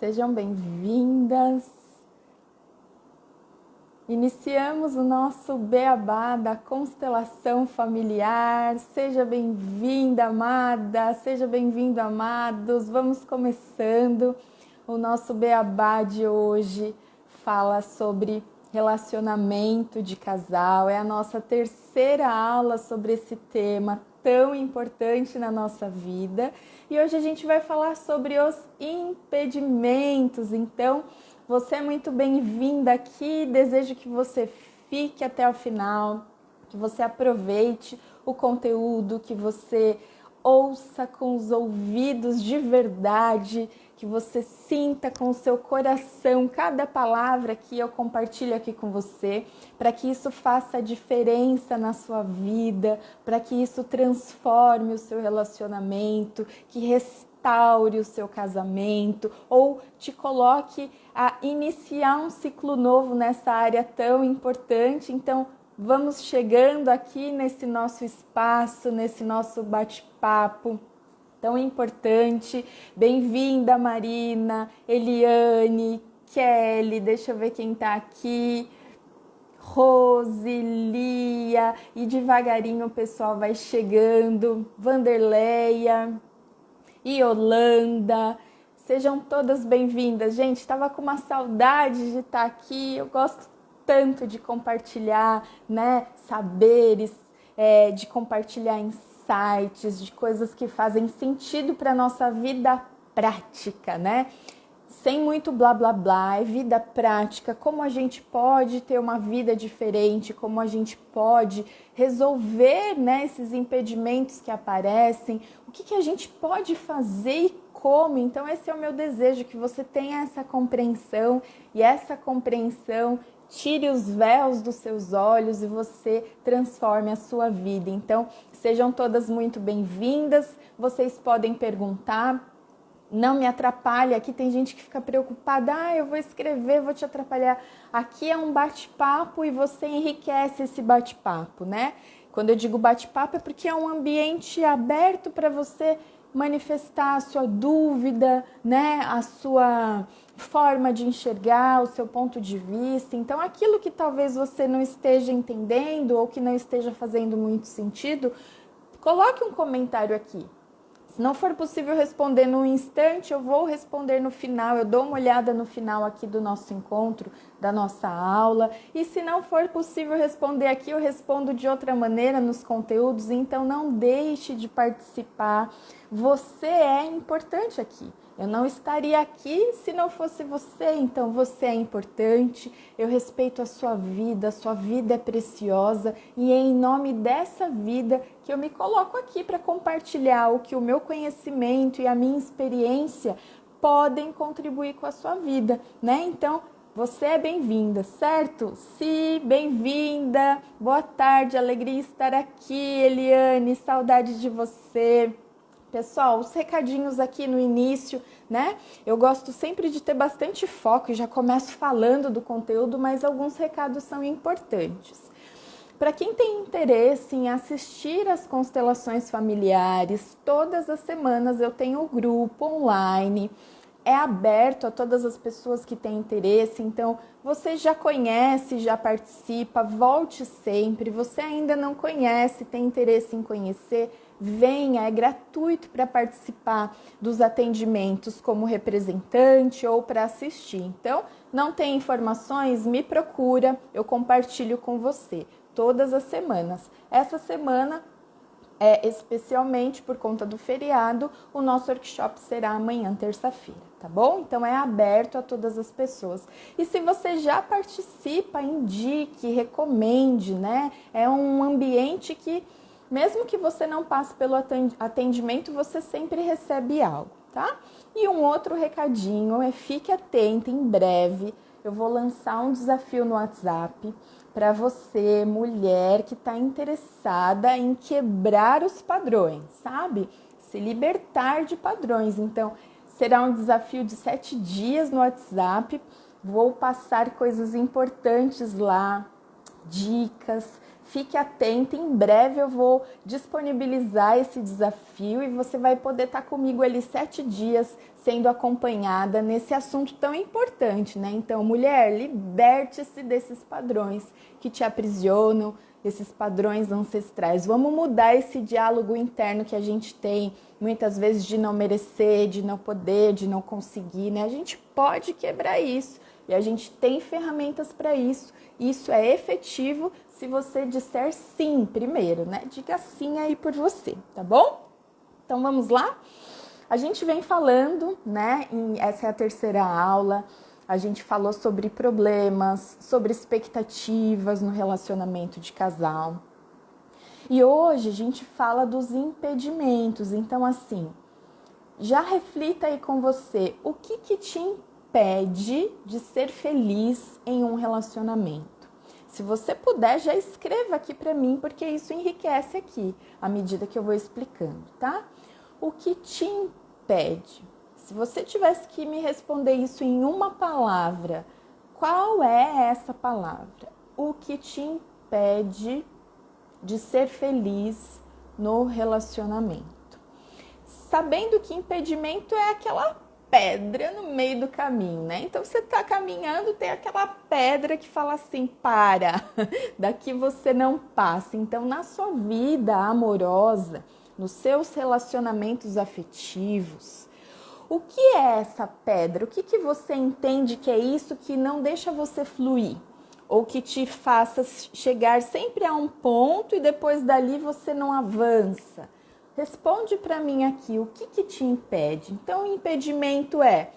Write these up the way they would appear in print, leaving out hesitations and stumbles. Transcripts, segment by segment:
Sejam bem-vindas. Iniciamos o nosso beabá da constelação familiar. Seja bem-vinda, amada, seja bem-vindo, amados. Vamos começando. O nosso beabá de hoje fala sobre relacionamento de casal. É a nossa terceira aula sobre esse tema tão importante na nossa vida. E hoje a gente vai falar sobre os impedimentos. Então, você é muito bem-vinda aqui. Desejo que você fique até o final, que você aproveite o conteúdo, que você ouça com os ouvidos de verdade, que você sinta com o seu coração cada palavra que eu compartilho aqui com você, para que isso faça a diferença na sua vida, para que isso transforme o seu relacionamento, que restaure o seu casamento ou te coloque a iniciar um ciclo novo nessa área tão importante. Então, vamos chegando aqui nesse nosso espaço, nesse nosso bate-papo tão importante. Bem-vinda, Marina, Eliane, Kelly, deixa eu ver quem tá aqui, Rose, Lia, e devagarinho o pessoal vai chegando, Vanderleia, Yolanda, sejam todas bem-vindas. Gente, estava com uma saudade de estar aqui, eu gosto tanto de compartilhar, né, saberes, de compartilhar insights, de coisas que fazem sentido para a nossa vida prática, né? Sem muito blá blá blá, é vida prática, como a gente pode ter uma vida diferente, como a gente pode resolver, né, esses impedimentos que aparecem, o que a gente pode fazer e como. Então esse é o meu desejo, que você tenha essa compreensão e essa compreensão tire os véus dos seus olhos e você transforme a sua vida. Então sejam todas muito bem-vindas, vocês podem perguntar. Não me atrapalhe, aqui tem gente que fica preocupada, eu vou escrever, vou te atrapalhar. Aqui é um bate-papo e você enriquece esse bate-papo, né? Quando eu digo bate-papo é porque é um ambiente aberto para você manifestar a sua dúvida, né? A sua forma de enxergar, o seu ponto de vista. Então, aquilo que talvez você não esteja entendendo ou que não esteja fazendo muito sentido, coloque um comentário aqui. Se não for possível responder no instante, eu vou responder no final, eu dou uma olhada no final aqui do nosso encontro, da nossa aula. E se não for possível responder aqui, eu respondo de outra maneira nos conteúdos, então não deixe de participar. Você é importante aqui. Eu não estaria aqui se não fosse você, então você é importante, eu respeito a sua vida é preciosa e é em nome dessa vida que eu me coloco aqui para compartilhar o que o meu conhecimento e a minha experiência podem contribuir com a sua vida, né? Então, você é bem-vinda, certo? Sim, bem-vinda, boa tarde, alegria estar aqui, Eliane, saudade de você. Pessoal, os recadinhos aqui no início, né? Eu gosto sempre de ter bastante foco e já começo falando do conteúdo, mas alguns recados são importantes. Para quem tem interesse em assistir às constelações familiares, todas as semanas eu tenho o grupo online. É aberto a todas as pessoas que têm interesse, então você já conhece, já participa, volte sempre. Você ainda não conhece, tem interesse em conhecer, venha, é gratuito para participar dos atendimentos como representante ou para assistir. Então, não tem informações? Me procura, eu compartilho com você todas as semanas. Essa semana, especialmente por conta do feriado, o nosso workshop será amanhã, terça-feira, tá bom? Então é aberto a todas as pessoas. E se você já participa, indique, recomende, né? É um ambiente que, mesmo que você não passe pelo atendimento, você sempre recebe algo, tá? E um outro recadinho fique atento, em breve eu vou lançar um desafio no WhatsApp para você, mulher que está interessada em quebrar os padrões, sabe? Se libertar de padrões. Então, será um desafio de 7 dias no WhatsApp. Vou passar coisas importantes lá, dicas, Fique atenta, em breve eu vou disponibilizar esse desafio e você vai poder estar comigo ali 7 dias sendo acompanhada nesse assunto tão importante, né? Então, mulher, liberte-se desses padrões que te aprisionam, esses padrões ancestrais. Vamos mudar esse diálogo interno que a gente tem, muitas vezes de não merecer, de não poder, de não conseguir, né? A gente pode quebrar isso e a gente tem ferramentas para isso. Isso é efetivo se você disser sim primeiro, né? Diga sim aí por você, tá bom? Então vamos lá? A gente vem falando, né? Essa é a terceira aula. A gente falou sobre problemas, sobre expectativas no relacionamento de casal. E hoje a gente fala dos impedimentos. Então, assim, já reflita aí com você, o que te impede de ser feliz em um relacionamento? Se você puder, já escreva aqui para mim, porque isso enriquece aqui, à medida que eu vou explicando, tá? O que te impede? Se você tivesse que me responder isso em uma palavra, qual é essa palavra? O que te impede de ser feliz no relacionamento? Sabendo que impedimento é aquela pedra no meio do caminho, né? Então você tá caminhando, tem aquela pedra que fala assim, para, daqui você não passa. Então na sua vida amorosa, nos seus relacionamentos afetivos, o que é essa pedra? O que você entende que é isso que não deixa você fluir? Ou que te faça chegar sempre a um ponto e depois dali você não avança? Responde para mim aqui, o que te impede? Então, o impedimento é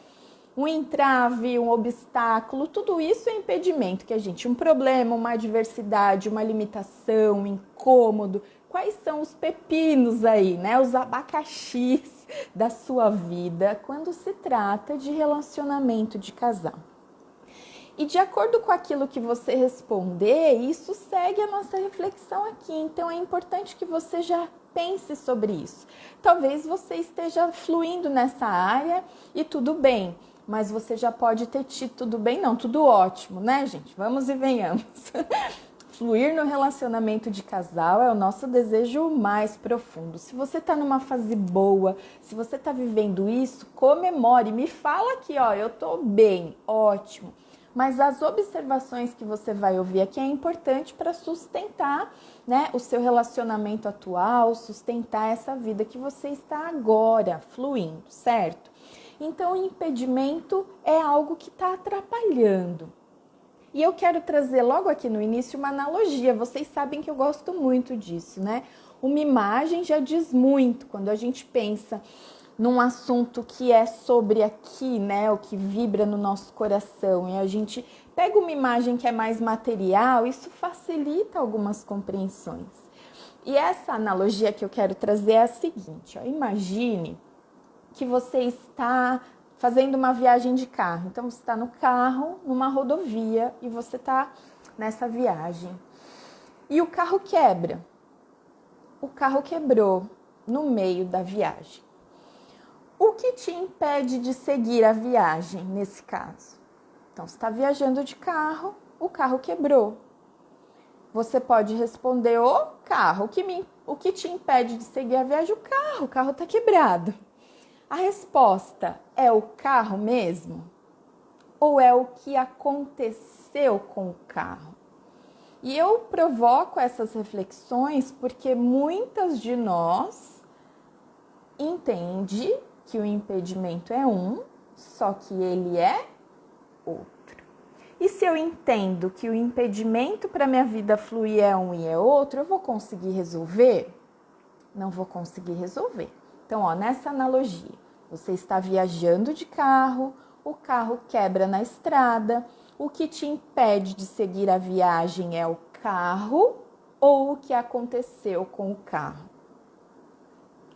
um entrave, um obstáculo, tudo isso é impedimento, um problema, uma adversidade, uma limitação, um incômodo. Quais são os pepinos aí, né? Os abacaxis da sua vida quando se trata de relacionamento de casal. E de acordo com aquilo que você responder, isso segue a nossa reflexão aqui. Então é importante que você já pense sobre isso. Talvez você esteja fluindo nessa área e tudo bem, mas você já pode ter tido tudo bem, não, tudo ótimo, né, gente? Vamos e venhamos. Fluir no relacionamento de casal é o nosso desejo mais profundo. Se você está numa fase boa, se você está vivendo isso, comemore, me fala aqui, ó, eu tô bem, ótimo. Mas as observações que você vai ouvir aqui é importante para sustentar, né, o seu relacionamento atual, sustentar essa vida que você está agora fluindo, certo? Então, o impedimento é algo que está atrapalhando. E eu quero trazer logo aqui no início uma analogia. Vocês sabem que eu gosto muito disso, né? Uma imagem já diz muito quando a gente pensa num assunto que é sobre aqui, né, o que vibra no nosso coração, e a gente pega uma imagem que é mais material, isso facilita algumas compreensões. E essa analogia que eu quero trazer é a seguinte, ó, imagine que você está fazendo uma viagem de carro, então você está no carro, numa rodovia, e você está nessa viagem, e o carro quebra, o carro quebrou no meio da viagem. O que te impede de seguir a viagem nesse caso? Então, você está viajando de carro, o carro quebrou. Você pode responder o carro. O que te impede de seguir a viagem? O carro está quebrado. A resposta é o carro mesmo? Ou é o que aconteceu com o carro? E eu provoco essas reflexões porque muitas de nós entendem que o impedimento é um, só que ele é outro. E se eu entendo que o impedimento para minha vida fluir é um e é outro, eu vou conseguir resolver? Não vou conseguir resolver. Então, ó, nessa analogia, você está viajando de carro, o carro quebra na estrada, o que te impede de seguir a viagem é o carro ou o que aconteceu com o carro?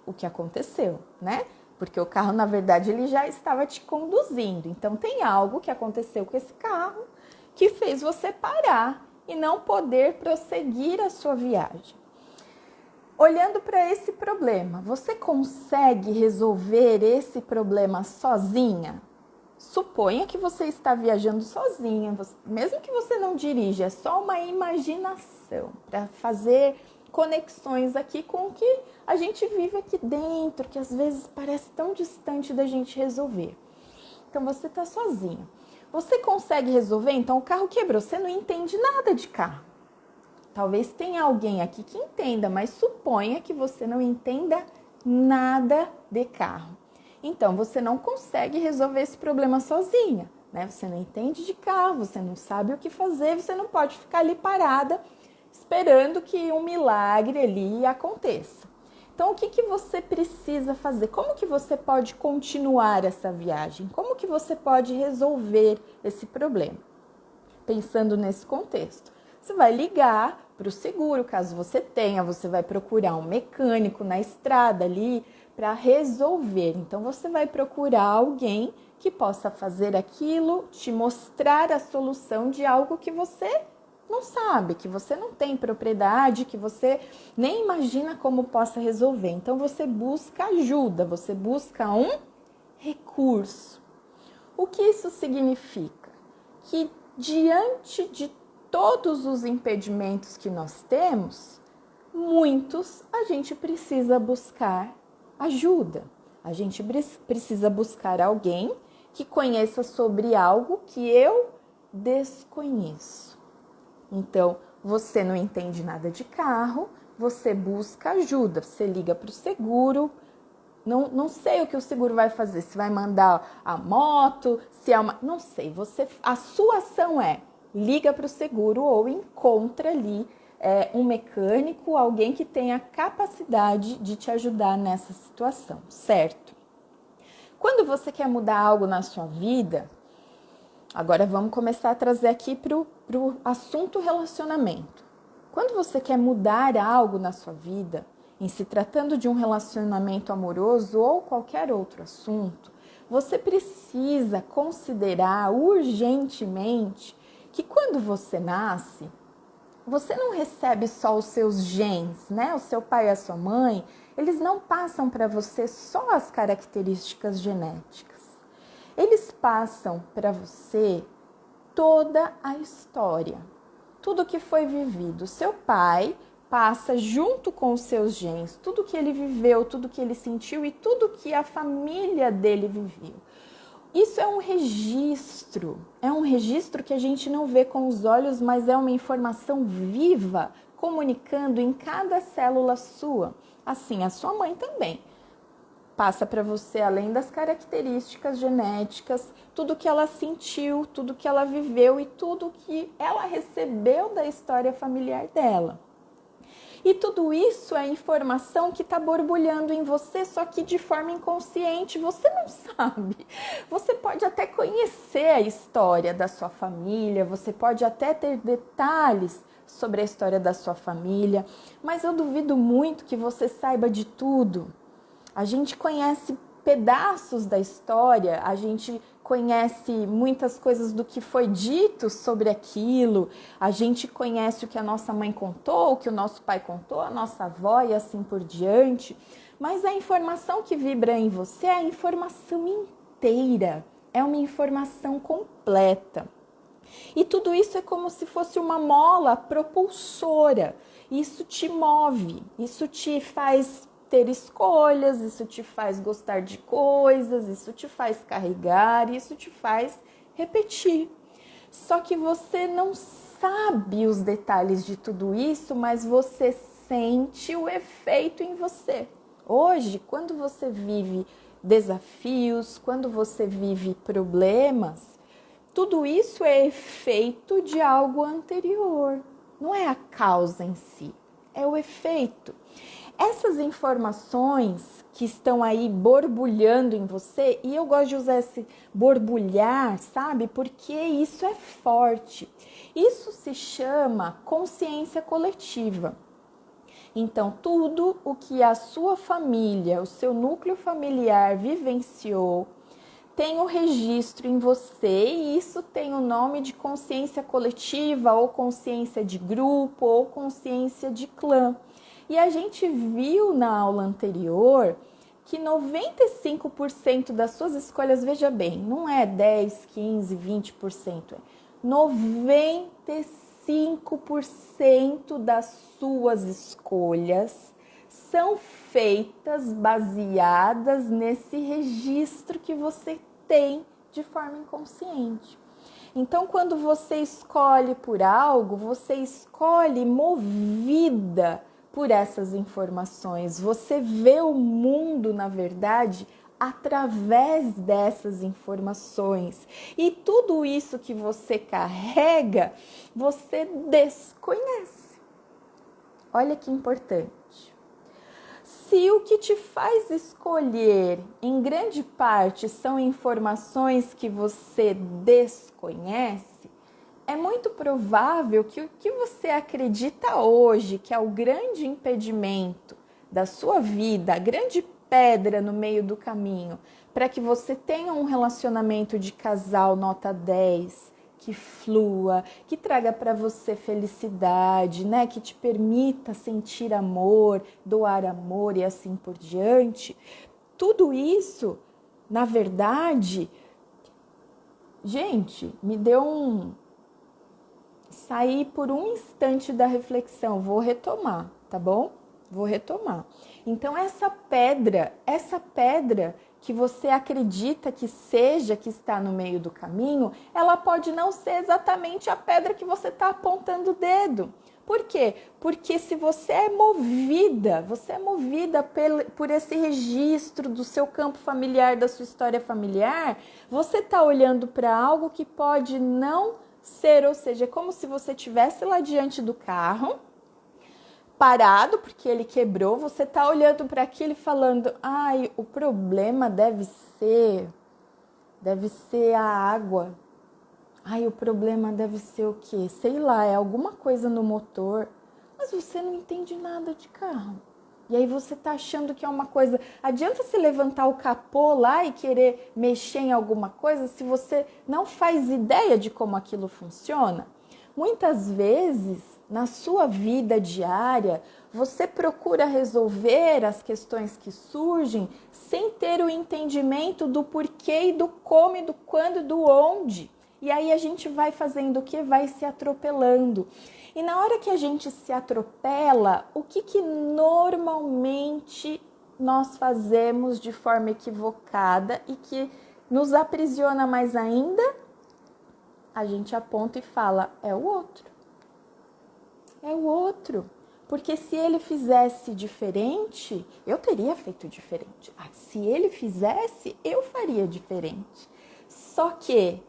O que aconteceu, né? Porque o carro, na verdade, ele já estava te conduzindo. Então, tem algo que aconteceu com esse carro que fez você parar e não poder prosseguir a sua viagem. Olhando para esse problema, você consegue resolver esse problema sozinha? Suponha que você está viajando sozinha, mesmo que você não dirija, é só uma imaginação para fazer conexões aqui com o que a gente vive aqui dentro, que às vezes parece tão distante da gente resolver. Então você está sozinho. Você consegue resolver? Então o carro quebrou, você não entende nada de carro. Talvez tenha alguém aqui que entenda, mas suponha que você não entenda nada de carro. Então, você não consegue resolver esse problema sozinha, né? Você não entende de carro, você não sabe o que fazer, você não pode ficar ali parada esperando que um milagre ali aconteça. Então, o que você precisa fazer? Como que você pode continuar essa viagem? Como que você pode resolver esse problema? Pensando nesse contexto, você vai ligar para o seguro, caso você tenha, você vai procurar um mecânico na estrada ali para resolver. Então, você vai procurar alguém que possa fazer aquilo, te mostrar a solução de algo que você não sabe, que você não tem propriedade, que você nem imagina como possa resolver. Então, você busca ajuda, você busca um recurso. O que isso significa? Que diante de todos os impedimentos que nós temos, muitos a gente precisa buscar ajuda. A gente precisa buscar alguém que conheça sobre algo que eu desconheço. Então, você não entende nada de carro, você busca ajuda, você liga para o seguro. Não sei o que o seguro vai fazer, se vai mandar a moto, se é uma... Não sei, a sua ação é liga para o seguro ou encontra ali um mecânico, alguém que tenha capacidade de te ajudar nessa situação, certo? Quando você quer mudar algo na sua vida, agora vamos começar a trazer aqui para o assunto relacionamento. Quando você quer mudar algo na sua vida, em se tratando de um relacionamento amoroso ou qualquer outro assunto, você precisa considerar urgentemente que quando você nasce, você não recebe só os seus genes, né? O seu pai e a sua mãe, eles não passam para você só as características genéticas. Eles passam para você toda a história, tudo que foi vivido. Seu pai passa junto com os seus genes, tudo que ele viveu, tudo que ele sentiu e tudo que a família dele viveu. Isso é um registro que a gente não vê com os olhos, mas é uma informação viva, comunicando em cada célula sua. Assim, a sua mãe também passa para você, além das características genéticas, tudo que ela sentiu, tudo que ela viveu e tudo que ela recebeu da história familiar dela. E tudo isso é informação que está borbulhando em você, só que de forma inconsciente, você não sabe. Você pode até conhecer a história da sua família, você pode até ter detalhes sobre a história da sua família, mas eu duvido muito que você saiba de tudo. A gente conhece pedaços da história, a gente conhece muitas coisas do que foi dito sobre aquilo, a gente conhece o que a nossa mãe contou, o que o nosso pai contou, a nossa avó e assim por diante, mas a informação que vibra em você é a informação inteira, é uma informação completa. E tudo isso é como se fosse uma mola propulsora, isso te move, isso te faz ter escolhas, isso te faz gostar de coisas, isso te faz carregar, isso te faz repetir. Só que você não sabe os detalhes de tudo isso, mas você sente o efeito em você. Hoje, quando você vive desafios, quando você vive problemas, tudo isso é efeito de algo anterior. Não é a causa em si, é o efeito. Essas informações que estão aí borbulhando em você, e eu gosto de usar esse borbulhar, sabe? Porque isso é forte. Isso se chama consciência coletiva. Então, tudo o que a sua família, o seu núcleo familiar vivenciou, tem o registro em você e isso tem o nome de consciência coletiva ou consciência de grupo ou consciência de clã. E a gente viu na aula anterior que 95% das suas escolhas, veja bem, não é 10, 15, 20%, é 95% das suas escolhas são feitas baseadas nesse registro que você tem de forma inconsciente. Então, quando você escolhe por algo, você escolhe movida por essas informações. Você vê o mundo, na verdade, através dessas informações. E tudo isso que você carrega, você desconhece. Olha que importante. Se o que te faz escolher, em grande parte, são informações que você desconhece, é muito provável que o que você acredita hoje, que é o grande impedimento da sua vida, a grande pedra no meio do caminho, para que você tenha um relacionamento de casal nota 10, que flua, que traga para você felicidade, né? Que te permita sentir amor, doar amor e assim por diante. Tudo isso, na verdade, gente, me deu sair por um instante da reflexão. Vou retomar, tá bom? Vou retomar. Então, essa pedra que você acredita que seja, que está no meio do caminho, ela pode não ser exatamente a pedra que você está apontando o dedo. Por quê? Porque se você é movida por esse registro do seu campo familiar, da sua história familiar, você está olhando para algo que pode não ser, ou seja, é como se você estivesse lá diante do carro, parado, porque ele quebrou, você tá olhando para aquilo e falando, ai, o problema deve ser a água. Ai, o problema deve ser o quê? Sei lá, é alguma coisa no motor. Mas você não entende nada de carro. E aí você tá achando que é uma coisa... Adianta você levantar o capô lá e querer mexer em alguma coisa se você não faz ideia de como aquilo funciona? Muitas vezes, na sua vida diária, você procura resolver as questões que surgem sem ter o entendimento do porquê e do como e do quando e do onde. E aí a gente vai fazendo o que? Vai se atropelando. E na hora que a gente se atropela, o que normalmente nós fazemos de forma equivocada e que nos aprisiona mais ainda? A gente aponta e fala, é o outro. É o outro. Porque se ele fizesse diferente, eu teria feito diferente. Se ele fizesse, eu faria diferente. Só que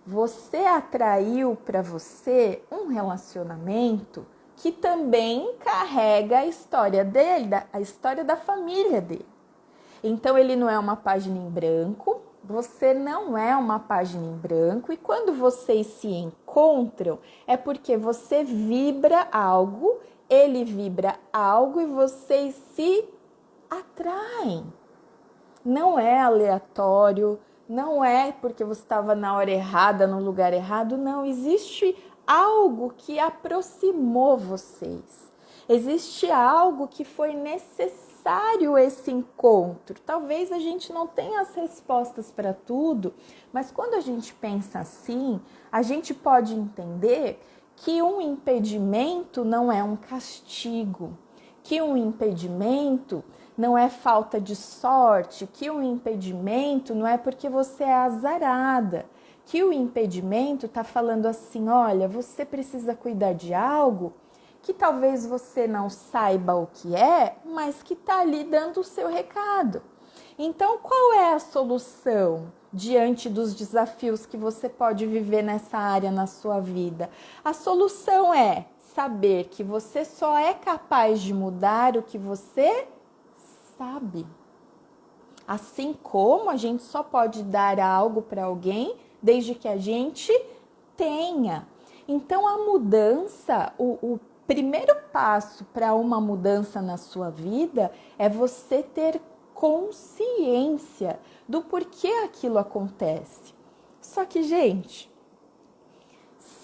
você atraiu para você um relacionamento que também carrega a história dele, a história da família dele. Então ele não é uma página em branco, você não é uma página em branco, e quando vocês se encontram é porque você vibra algo, ele vibra algo e vocês se atraem. Não é aleatório, não é porque você estava na hora errada, no lugar errado, não. Existe algo que aproximou vocês. Existe algo que foi necessário esse encontro. Talvez a gente não tenha as respostas para tudo, mas quando a gente pensa assim, a gente pode entender que um impedimento não é um castigo, que um impedimento não é falta de sorte, que o impedimento não é porque você é azarada, que o impedimento está falando assim, olha, você precisa cuidar de algo que talvez você não saiba o que é, mas que está ali dando o seu recado. Então, qual é a solução diante dos desafios que você pode viver nessa área na sua vida? A solução é saber que você só é capaz de mudar o que você sabe. Assim como a gente só pode dar algo para alguém desde que a gente tenha. Então a mudança, o primeiro passo para uma mudança na sua vida é você ter consciência do porquê aquilo acontece. Só que, gente,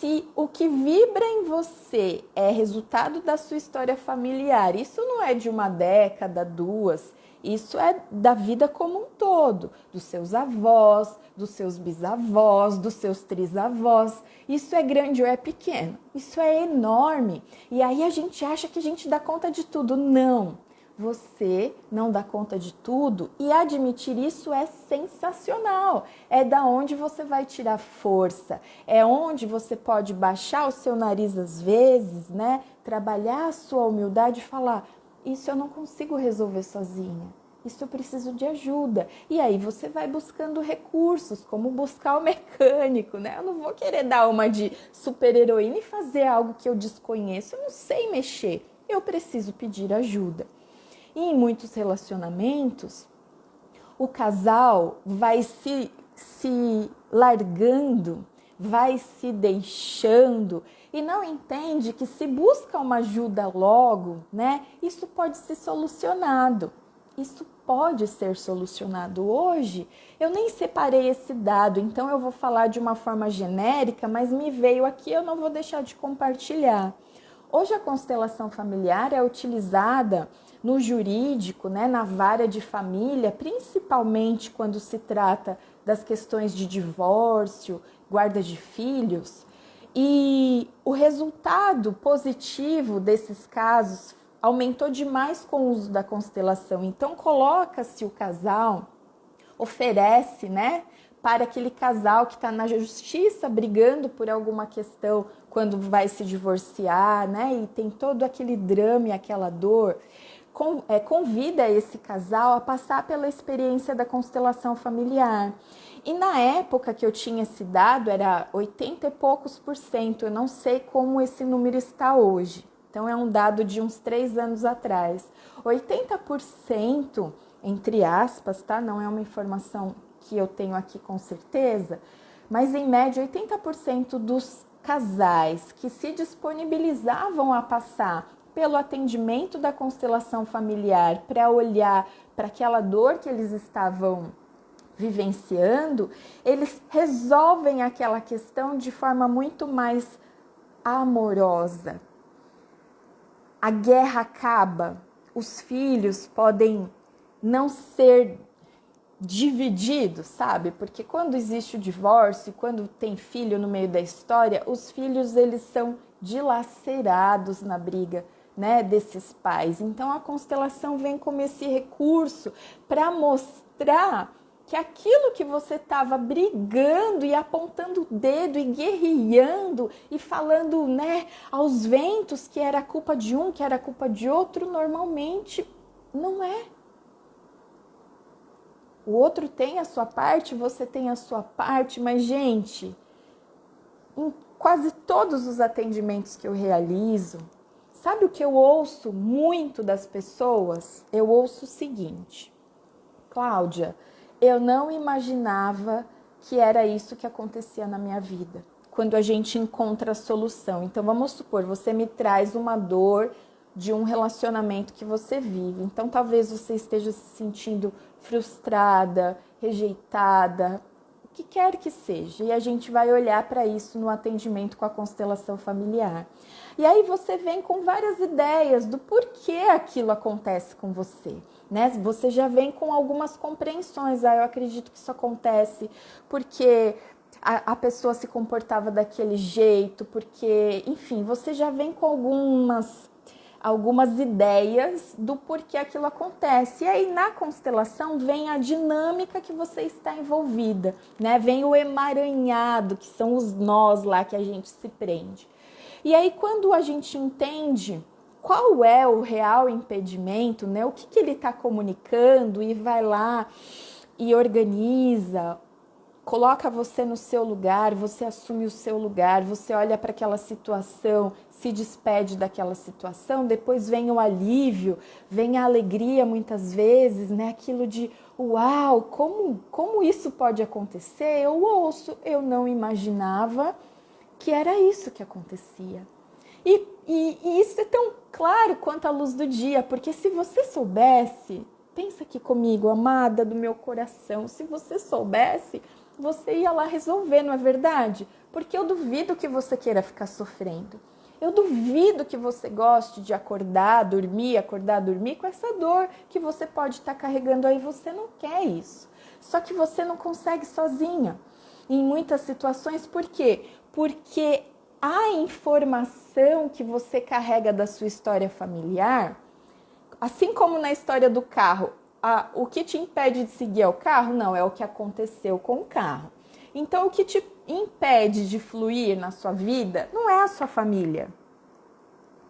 se o que vibra em você é resultado da sua história familiar, isso não é de uma década, duas, isso é da vida como um todo, dos seus avós, dos seus bisavós, dos seus trisavós. Isso é grande ou é pequeno? Isso é enorme. E aí a gente acha que a gente dá conta de tudo. Não, você não dá conta de tudo, e admitir isso é sensacional. É da onde você vai tirar força, é onde você pode baixar o seu nariz às vezes, né? Trabalhar a sua humildade e falar: isso eu não consigo resolver sozinha. Isso eu preciso de ajuda. E aí você vai buscando recursos, como buscar o mecânico, né? Eu não vou querer dar uma de super-heroína e fazer algo que eu desconheço. Eu não sei mexer. Eu preciso pedir ajuda. E em muitos relacionamentos, o casal vai se largando, vai se deixando e não entende que se busca uma ajuda logo, né? Isso pode ser solucionado. Isso pode ser solucionado. Hoje, eu nem separei esse dado, então eu vou falar de uma forma genérica, mas me veio aqui, eu não vou deixar de compartilhar. Hoje a constelação familiar é utilizada no jurídico, né, na vara de família, principalmente quando se trata das questões de divórcio, guarda de filhos. E o resultado positivo desses casos aumentou demais com o uso da constelação. Então coloca-se o casal, oferece, né, para aquele casal que está na justiça brigando por alguma questão quando vai se divorciar, né, e tem todo aquele drama e aquela dor. Convida esse casal a passar pela experiência da constelação familiar. E na época que eu tinha esse dado, era 80 e poucos %. Eu não sei como esse número está hoje. Então é um dado de uns 3 anos atrás. 80%, entre aspas, tá? Não é uma informação que eu tenho aqui com certeza, mas em média 80% dos casais que se disponibilizavam a passar pelo atendimento da constelação familiar para olhar para aquela dor que eles estavam vivenciando, eles resolvem aquela questão de forma muito mais amorosa. A guerra acaba, os filhos podem não ser divididos, sabe? Porque quando existe o divórcio, quando tem filho no meio da história, os filhos eles são dilacerados na briga, né, desses pais. Então a constelação vem como esse recurso para mostrar que aquilo que você estava brigando e apontando o dedo e guerreando e falando, né, aos ventos que era culpa de um, que era culpa de outro, normalmente não é. O outro tem a sua parte, você tem a sua parte, mas, gente, em quase todos os atendimentos que eu realizo, sabe o que eu ouço muito das pessoas? Eu ouço o seguinte: Cláudia, eu não imaginava que era isso que acontecia na minha vida, quando a gente encontra a solução. Então, vamos supor, você me traz uma dor de um relacionamento que você vive. Então, talvez você esteja se sentindo frustrada, rejeitada, o que quer que seja. E a gente vai olhar para isso no atendimento com a constelação familiar. E aí você vem com várias ideias do porquê aquilo acontece com você, né? Você já vem com algumas compreensões. Eu acredito que isso acontece porque a pessoa se comportava daquele jeito, porque, enfim, você já vem com algumas ideias do porquê aquilo acontece. E aí na constelação vem a dinâmica que você está envolvida, né? Vem o emaranhado, que são os nós lá que a gente se prende. E aí quando a gente entende qual é o real impedimento, né? O que ele está comunicando e vai lá e organiza, coloca você no seu lugar, você assume o seu lugar, você olha para aquela situação, se despede daquela situação, depois vem o alívio, vem a alegria muitas vezes, né? Aquilo de, uau, como isso pode acontecer? Eu ouço, eu não imaginava que era isso que acontecia. E isso é tão claro quanto a luz do dia, porque se você soubesse, pensa aqui comigo, amada do meu coração, se você soubesse você ia lá resolver, não é verdade? Porque eu duvido que você queira ficar sofrendo. Eu duvido que você goste de acordar, dormir com essa dor que você pode estar carregando aí. Você não quer isso. Só que você não consegue sozinha. Em muitas situações, por quê? Porque a informação que você carrega da sua história familiar, assim como na história do carro, o que te impede de seguir é o carro? Não, é o que aconteceu com o carro. Então, o que te impede de fluir na sua vida não é a sua família,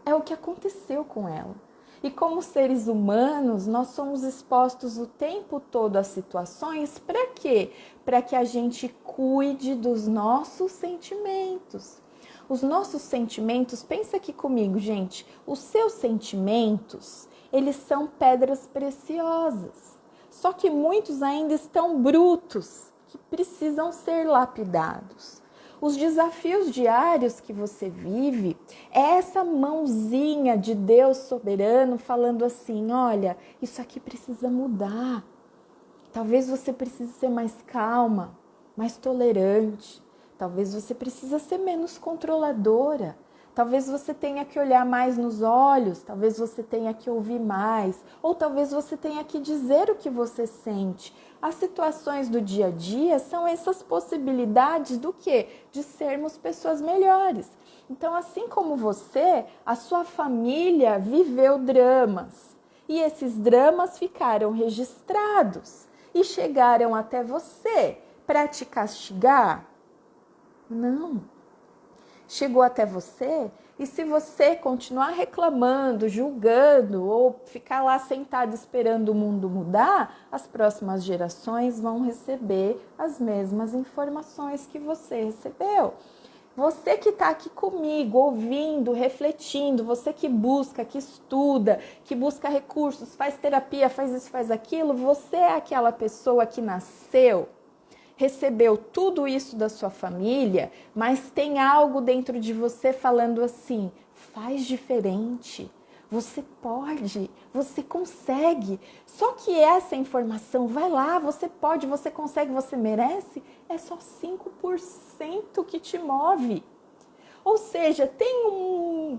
é o que aconteceu com ela. E como seres humanos, nós somos expostos o tempo todo a situações para quê? Para que a gente cuide dos nossos sentimentos. Os nossos sentimentos, pensa aqui comigo, gente, os seus sentimentos, eles são pedras preciosas. Só que muitos ainda estão brutos, que precisam ser lapidados. Os desafios diários que você vive é essa mãozinha de Deus soberano falando assim, olha, isso aqui precisa mudar. Talvez você precise ser mais calma, mais tolerante. Talvez você precise ser menos controladora. Talvez você tenha que olhar mais nos olhos, talvez você tenha que ouvir mais, ou talvez você tenha que dizer o que você sente. As situações do dia a dia são essas possibilidades do quê? De sermos pessoas melhores. Então, assim como você, a sua família viveu dramas. E esses dramas ficaram registrados e chegaram até você para te castigar? Não. Chegou até você e se você continuar reclamando, julgando ou ficar lá sentado esperando o mundo mudar, as próximas gerações vão receber as mesmas informações que você recebeu. Você que está aqui comigo, ouvindo, refletindo, você que busca, que estuda, que busca recursos, faz terapia, faz isso, faz aquilo, você é aquela pessoa que nasceu, recebeu tudo isso da sua família, mas tem algo dentro de você falando assim, faz diferente, você pode, você consegue. Só que essa informação, vai lá, você pode, você consegue, você merece, é só 5% que te move. Ou seja, tem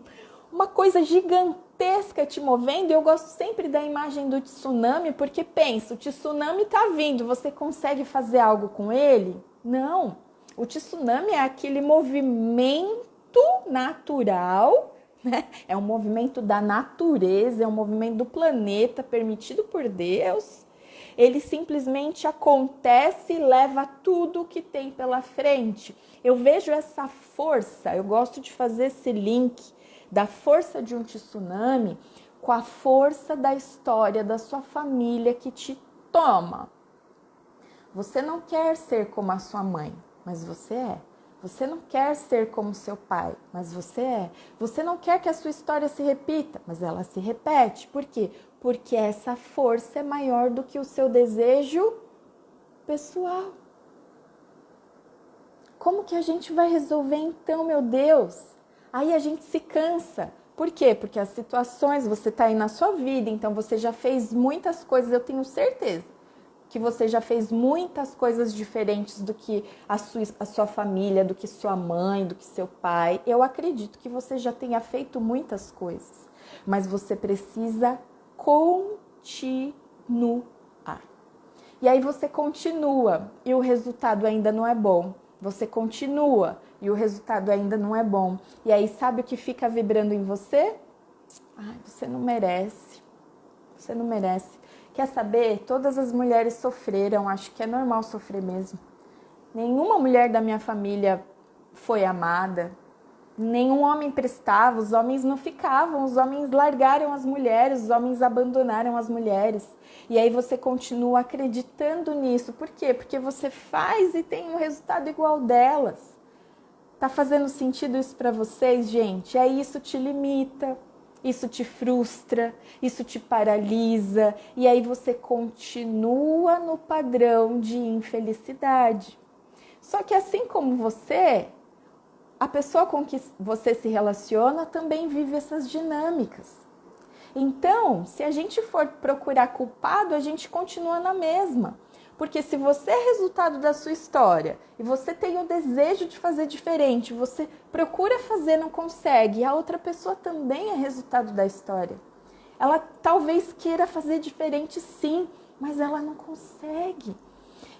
uma coisa gigantesca te movendo. Eu gosto sempre da imagem do tsunami, porque pensa, o tsunami está vindo, você consegue fazer algo com ele? Não. O tsunami é aquele movimento natural, né? É um movimento da natureza, é um movimento do planeta permitido por Deus. Ele simplesmente acontece e leva tudo que tem pela frente. Eu vejo essa força, eu gosto de fazer esse link da força de um tsunami com a força da história da sua família que te toma. Você não quer ser como a sua mãe, mas você é. Você não quer ser como seu pai, mas você é. Você não quer que a sua história se repita, mas ela se repete. Por quê? Porque essa força é maior do que o seu desejo pessoal. Como que a gente vai resolver então, meu Deus? Aí a gente se cansa. Por quê? Porque as situações, você está aí na sua vida, então você já fez muitas coisas, eu tenho certeza que você já fez muitas coisas diferentes do que a sua família, do que sua mãe, do que seu pai. Eu acredito que você já tenha feito muitas coisas, mas você precisa continuar. E aí você continua e o resultado ainda não é bom. Você continua e o resultado ainda não é bom. E aí sabe o que fica vibrando em você? Ai, você não merece. Você não merece. Quer saber? Todas as mulheres sofreram, acho que é normal sofrer mesmo. Nenhuma mulher da minha família foi amada. Nenhum homem prestava, os homens não ficavam, os homens largaram as mulheres, os homens abandonaram as mulheres. E aí você continua acreditando nisso. Por quê? Porque você faz e tem um resultado igual delas. Tá fazendo sentido isso para vocês, gente? É isso te limita. Isso te frustra, isso te paralisa e aí você continua no padrão de infelicidade. Só que assim como você, a pessoa com que você se relaciona também vive essas dinâmicas. Então, se a gente for procurar culpado, a gente continua na mesma. Porque se você é resultado da sua história e você tem o desejo de fazer diferente, você procura fazer, não consegue, e a outra pessoa também é resultado da história. Ela talvez queira fazer diferente sim, mas ela não consegue.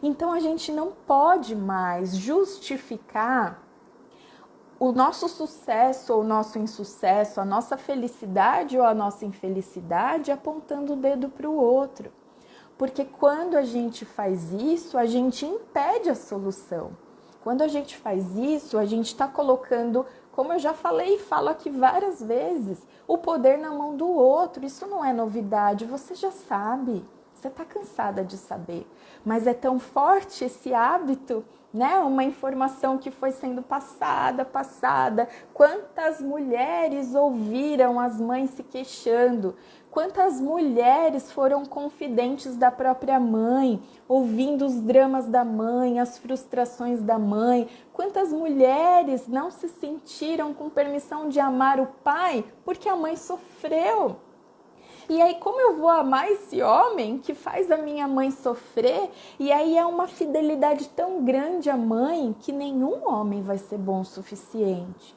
Então a gente não pode mais justificar o nosso sucesso ou o nosso insucesso, a nossa felicidade ou a nossa infelicidade apontando o dedo para o outro. Porque quando a gente faz isso, a gente impede a solução. Quando a gente faz isso, a gente está colocando, como eu já falei e falo aqui várias vezes, o poder na mão do outro. Isso não é novidade, você já sabe. Você está cansada de saber, mas é tão forte esse hábito, né? Uma informação que foi sendo passada. Quantas mulheres ouviram as mães se queixando? Quantas mulheres foram confidentes da própria mãe, ouvindo os dramas da mãe, as frustrações da mãe? Quantas mulheres não se sentiram com permissão de amar o pai porque a mãe sofreu? E aí, como eu vou amar esse homem que faz a minha mãe sofrer? E aí é uma fidelidade tão grande à mãe que nenhum homem vai ser bom o suficiente.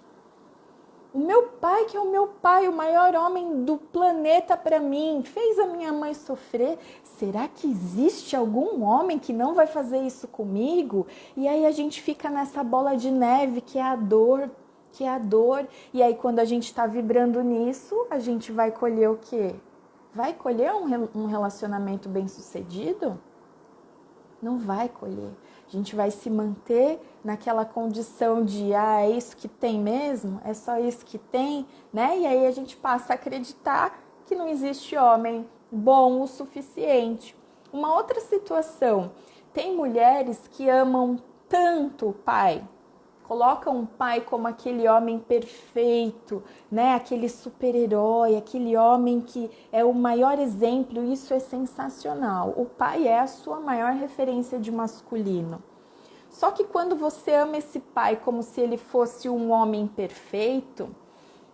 O meu pai, que é o meu pai, o maior homem do planeta para mim, fez a minha mãe sofrer. Será que existe algum homem que não vai fazer isso comigo? E aí a gente fica nessa bola de neve que é a dor. E aí quando a gente está vibrando nisso, a gente vai colher o quê? Vai colher um relacionamento bem-sucedido? Não vai colher. A gente vai se manter naquela condição de, é isso que tem mesmo? É só isso que tem? Né? E aí a gente passa a acreditar que não existe homem bom o suficiente. Uma outra situação, tem mulheres que amam tanto o pai, colocam o pai como aquele homem perfeito, né? Aquele super-herói, aquele homem que é o maior exemplo. Isso é sensacional. O pai é a sua maior referência de masculino. Só que quando você ama esse pai como se ele fosse um homem perfeito,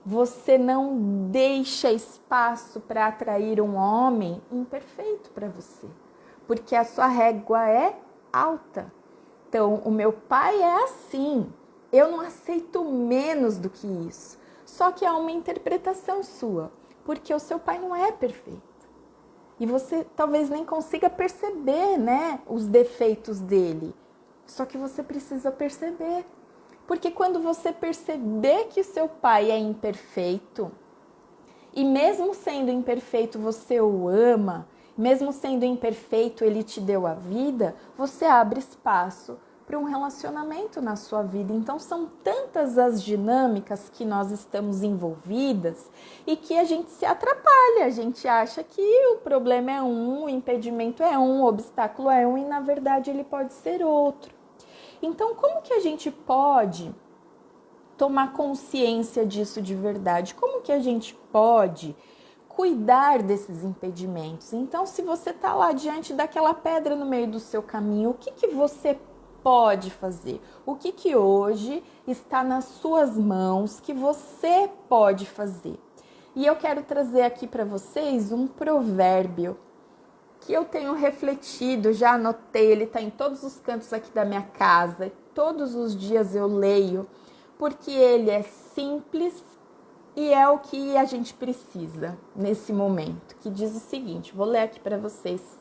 você não deixa espaço para atrair um homem imperfeito para você, porque a sua régua é alta. Então, o meu pai é assim. Eu não aceito menos do que isso. Só que é uma interpretação sua, porque o seu pai não é perfeito. E você talvez nem consiga perceber, né, os defeitos dele. Só que você precisa perceber. Porque quando você perceber que o seu pai é imperfeito, e mesmo sendo imperfeito você o ama, mesmo sendo imperfeito ele te deu a vida, você abre espaço para um relacionamento na sua vida. Então são tantas as dinâmicas que nós estamos envolvidas e que a gente se atrapalha, a gente acha que o problema é um, o impedimento é um, o obstáculo é um e na verdade ele pode ser outro. Então como que a gente pode tomar consciência disso de verdade? Como que a gente pode cuidar desses impedimentos? Então se você está lá diante daquela pedra no meio do seu caminho, o que você pode fazer? O que hoje está nas suas mãos que você pode fazer? E eu quero trazer aqui para vocês um provérbio que eu tenho refletido, já anotei, ele está em todos os cantos aqui da minha casa, todos os dias eu leio, porque ele é simples e é o que a gente precisa nesse momento, que diz o seguinte, vou ler aqui para vocês.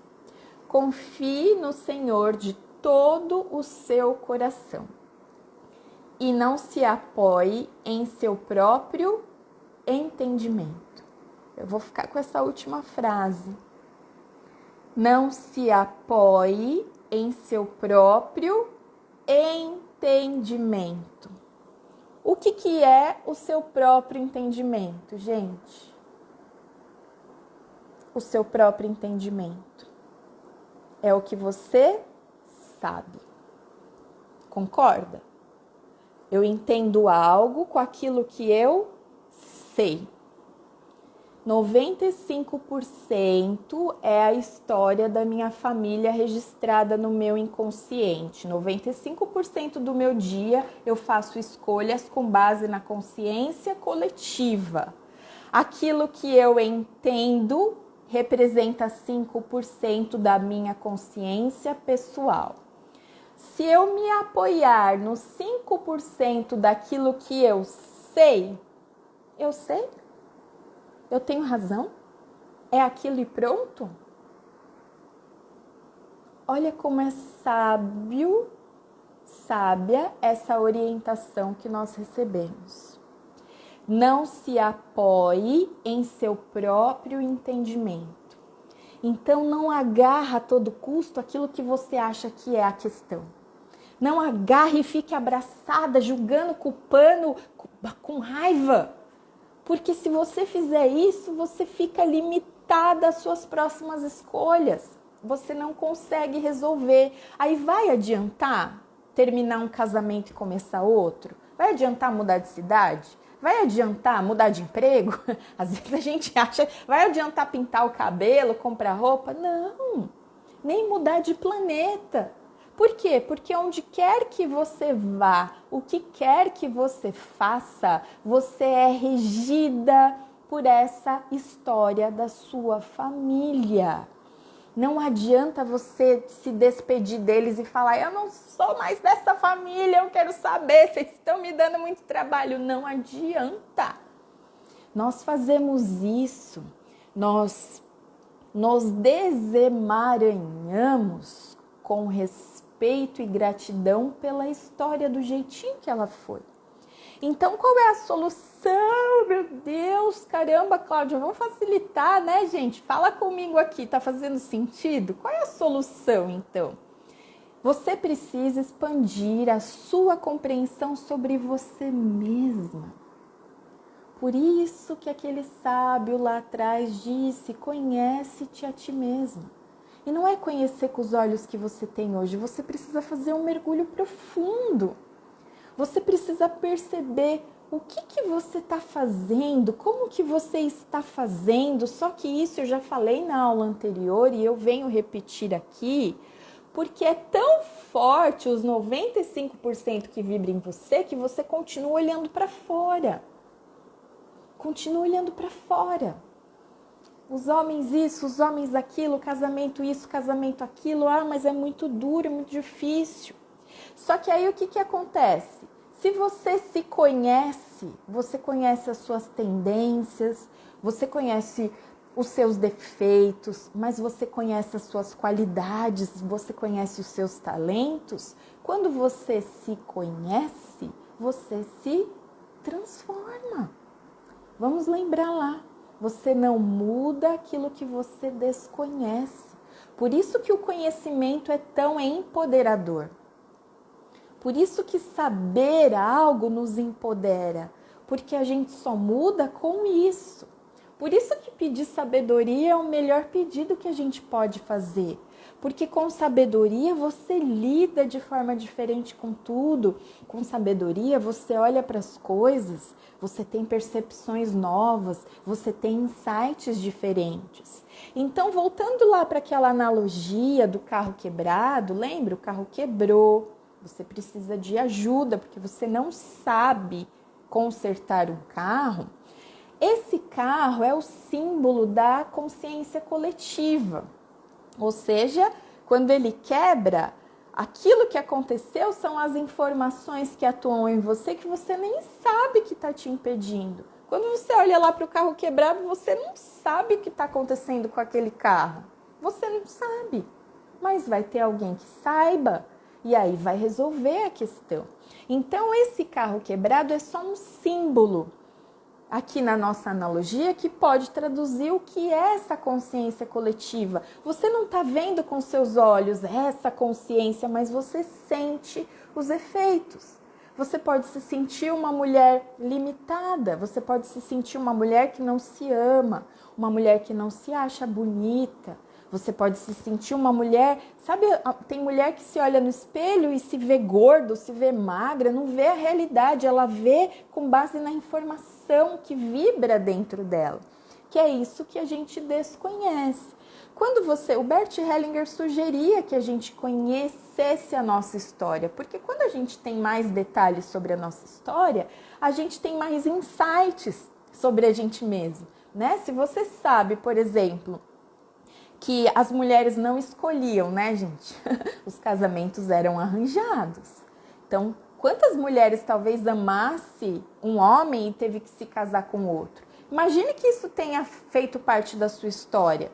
Confie no Senhor de todo o seu coração e não se apoie em seu próprio entendimento. Eu vou ficar com essa última frase. Não se apoie em seu próprio entendimento. O que é o seu próprio entendimento, gente? O seu próprio entendimento é o que você sabe. Concorda? Eu entendo algo com aquilo que eu sei. 95% é a história da minha família registrada no meu inconsciente. 95% do meu dia eu faço escolhas com base na consciência coletiva. Aquilo que eu entendo representa 5% da minha consciência pessoal. Se eu me apoiar no 5% daquilo que eu sei, eu tenho razão? É aquilo e pronto? Olha como é sábia essa orientação que nós recebemos. Não se apoie em seu próprio entendimento. Então não agarra a todo custo aquilo que você acha que é a questão. Não agarre e fique abraçada, julgando, culpando, com raiva. Porque se você fizer isso, você fica limitada às suas próximas escolhas. Você não consegue resolver. Aí vai adiantar terminar um casamento e começar outro? Vai adiantar mudar de cidade? Vai adiantar mudar de emprego? Às vezes a gente acha, vai adiantar pintar o cabelo, comprar roupa? Não, nem mudar de planeta. Por quê? Porque onde quer que você vá, o que quer que você faça, você é regida por essa história da sua família. Não adianta você se despedir deles e falar, eu não sou mais dessa família, eu quero saber, vocês estão me dando muito trabalho. Não adianta. Nós fazemos isso, nós nos desemaranhamos com respeito e gratidão pela história do jeitinho que ela foi. Então, qual é a solução? Meu Deus, caramba, Cláudia, vamos facilitar, né, gente? Fala comigo aqui, tá fazendo sentido? Qual é a solução, então? Você precisa expandir a sua compreensão sobre você mesma. Por isso que aquele sábio lá atrás disse, conhece-te a ti mesmo. E não é conhecer com os olhos que você tem hoje, você precisa fazer um mergulho profundo. Você precisa perceber o que você está fazendo, como que você está fazendo. Só que isso eu já falei na aula anterior e eu venho repetir aqui, porque é tão forte os 95% que vibra em você que você continua olhando para fora. Continua olhando para fora. Os homens isso, os homens aquilo, casamento isso, casamento aquilo. Ah, mas é muito duro, é muito difícil. Só que aí o que acontece? Se você se conhece, você conhece as suas tendências, você conhece os seus defeitos, mas você conhece as suas qualidades, você conhece os seus talentos. Quando você se conhece, você se transforma. Vamos lembrar lá, você não muda aquilo que você desconhece. Por isso que o conhecimento é tão empoderador. Por isso que saber algo nos empodera, porque a gente só muda com isso. Por isso que pedir sabedoria é o melhor pedido que a gente pode fazer, porque com sabedoria você lida de forma diferente com tudo. Com sabedoria você olha para as coisas, você tem percepções novas, você tem insights diferentes. Então, voltando lá para aquela analogia do carro quebrado, lembra? O carro quebrou. Você precisa de ajuda, porque você não sabe consertar um carro. Esse carro é o símbolo da consciência coletiva. Ou seja, quando ele quebra, aquilo que aconteceu são as informações que atuam em você que você nem sabe que está te impedindo. Quando você olha lá para o carro quebrado, você não sabe o que está acontecendo com aquele carro. Você não sabe, mas vai ter alguém que saiba. E aí vai resolver a questão. Então, esse carro quebrado é só um símbolo, aqui na nossa analogia, que pode traduzir o que é essa consciência coletiva. Você não está vendo com seus olhos essa consciência, mas você sente os efeitos. Você pode se sentir uma mulher limitada, você pode se sentir uma mulher que não se ama, uma mulher que não se acha bonita. Você pode se sentir uma mulher, sabe, tem mulher que se olha no espelho e se vê gordo, se vê magra, não vê a realidade, ela vê com base na informação que vibra dentro dela, que é isso que a gente desconhece. O Bert Hellinger sugeria que a gente conhecesse a nossa história, porque quando a gente tem mais detalhes sobre a nossa história, a gente tem mais insights sobre a gente mesmo, né? Se você sabe, por exemplo, que as mulheres não escolhiam, né, gente? Os casamentos eram arranjados. Então, quantas mulheres talvez amasse um homem e teve que se casar com outro? Imagine que isso tenha feito parte da sua história.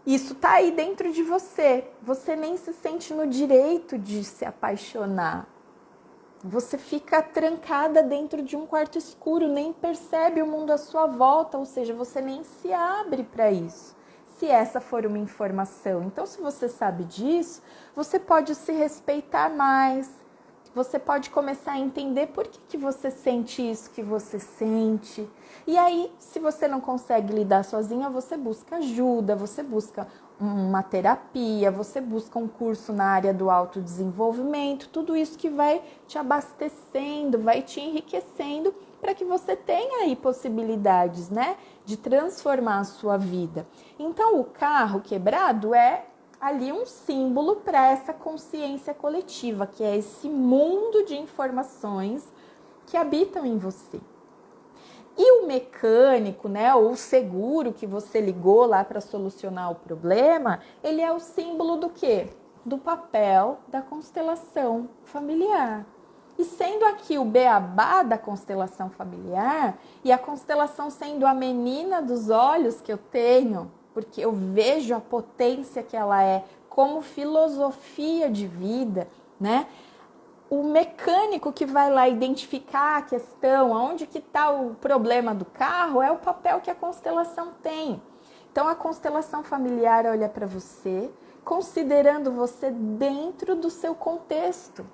Isso tá aí dentro de você. Você nem se sente no direito de se apaixonar. Você fica trancada dentro de um quarto escuro, nem percebe o mundo à sua volta, ou seja, você nem se abre para isso. Se essa for uma informação. Então, se você sabe disso, você pode se respeitar mais. Você pode começar a entender por que você sente isso que você sente. E aí, se você não consegue lidar sozinha, você busca ajuda, você busca uma terapia, você busca um curso na área do autodesenvolvimento, tudo isso que vai te abastecendo, vai te enriquecendo para que você tenha aí possibilidades, né, de transformar a sua vida. Então, o carro quebrado é ali um símbolo para essa consciência coletiva, que é esse mundo de informações que habitam em você. E o mecânico, né, ou o seguro que você ligou lá para solucionar o problema, ele é o símbolo do quê? Do papel da constelação familiar. E sendo aqui o beabá da constelação familiar, e a constelação sendo a menina dos olhos que eu tenho, porque eu vejo a potência que ela é como filosofia de vida, né? O mecânico que vai lá identificar a questão, onde que está o problema do carro, é o papel que a constelação tem. Então, a constelação familiar olha para você, considerando você dentro do seu contexto